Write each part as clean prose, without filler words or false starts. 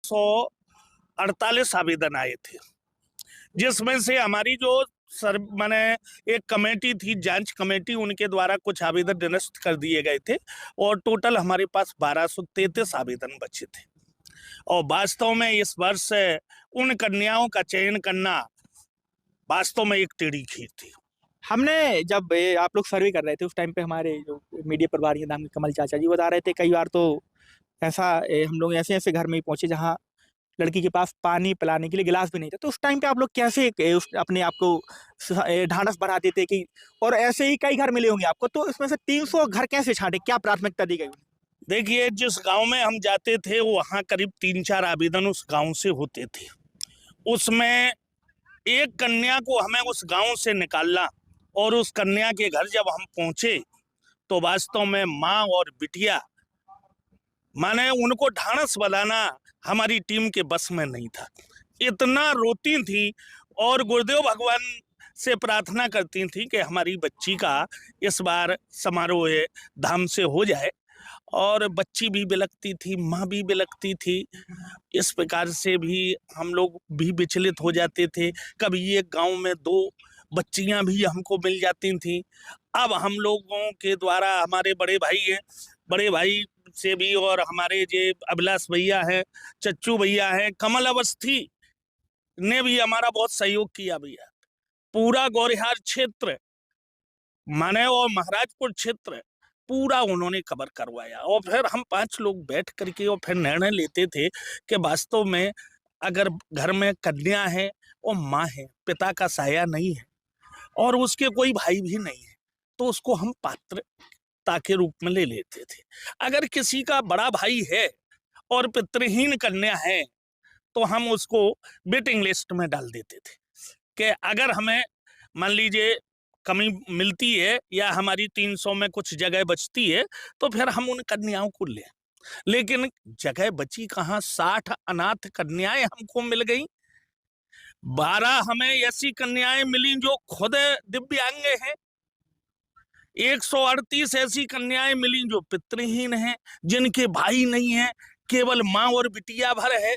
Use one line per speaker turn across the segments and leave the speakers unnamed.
148 आवेदन आए थे, जिसमें से हमारी जो सर माने एक कमेटी थी, जांच कमेटी, उनके द्वारा कुछ आवेदन निरस्त कर दिए गए थे और टोटल हमारे पास 1233 आवेदन बचे थे। और वास्तव में इस वर्ष उन कन्याओं का चयन करना वास्तव में एक टेढ़ी खीर थी।
हमने जब आप लोग सर्वे कर रहे थे उस टाइम पे हमारे जो मीडिया प्रभारी नाम कमल चाचा जी बता रहे थे कई बार तो ऐसा हम लोग ऐसे घर में ही पहुंचे जहां लड़की के पास पानी पिलाने के लिए गिलास भी नहीं था। तो उस टाइम पे आप लोग कैसे अपने आप को ढांढस बढ़ाते थे कि और ऐसे ही कई घर मिले होंगे आपको, तो इसमें से 300 घर कैसे छांटे, क्या प्राथमिकता दी गई?
देखिए, जिस गांव में हम जाते थे वहां करीब 3-4 आवेदन उस गांव से होते थे। उसमें एक कन्या को हमें उस गांव से निकालना और उस कन्या के घर जब हम पहुंचे तो वास्तव में माँ और बिटिया माने उनको ढांढस बंधाना हमारी टीम के बस में नहीं था। इतना रोती थी और गुरुदेव भगवान से प्रार्थना करती थी कि हमारी बच्ची का इस बार समारोह धाम से हो जाए। और बच्ची भी बिलखती थी, माँ भी बिलखती थी। इस प्रकार से भी हम लोग भी विचलित हो जाते थे। कभी एक गांव में 2 बच्चियां भी हमको मिल जाती थी। अब हम लोगों के द्वारा हमारे बड़े भाई हैं, बड़े भाई से भी, और हमारे जे अभिलाष भैया हैं, चच्चू भैया हैं, कमल अवस्थी ने भी हमारा बहुत सहयोग किया भैया। पूरा गौरिहार क्षेत्र माने और महाराजपुर क्षेत्र पूरा उन्होंने कवर करवाया। और फिर हम 5 लोग बैठ करके और फिर निर्णय लेते थे कि वास्तव में अगर घर में कन्या है और माँ है, पिता का साया नहीं है और उसके कोई भाई भी नहीं है, तो उसको हम पात्रता के रूप में ले लेते थे। अगर किसी का बड़ा भाई है और पितृहीन कन्या है तो हम उसको वेटिंग लिस्ट में डाल देते थे कि अगर हमें मान लीजिए कमी मिलती है या हमारी 300 में कुछ जगह बचती है तो फिर हम उन कन्याओं को लें। लेकिन जगह बची कहाँ, 60 अनाथ कन्याएं हमको मिल गई। 12 हमें ऐसी कन्याएं मिली जो खुद दिव्यांग हैं। 138 ऐसी कन्याएं मिली जो पितृहीन हैं, जिनके भाई नहीं है, केवल माँ और बिटिया भर है।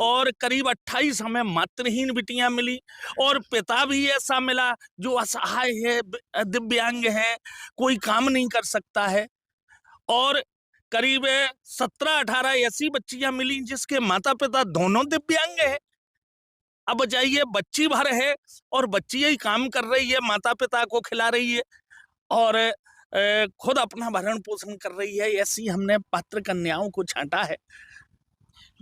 और करीब 28 हमें मातृहीन बिटियां मिली और पिता भी ऐसा मिला जो असहाय है, दिव्यांग है, कोई काम नहीं कर सकता है। और करीब 17-18 ऐसी बच्चियां मिली जिसके माता पिता दोनों दिव्यांग है। अब जाइए, बच्ची भर है और बच्ची ही काम कर रही है, माता पिता को खिला रही है और खुद अपना भरण पोषण कर रही है। ऐसी हमने पात्र कन्याओं को छांटा है।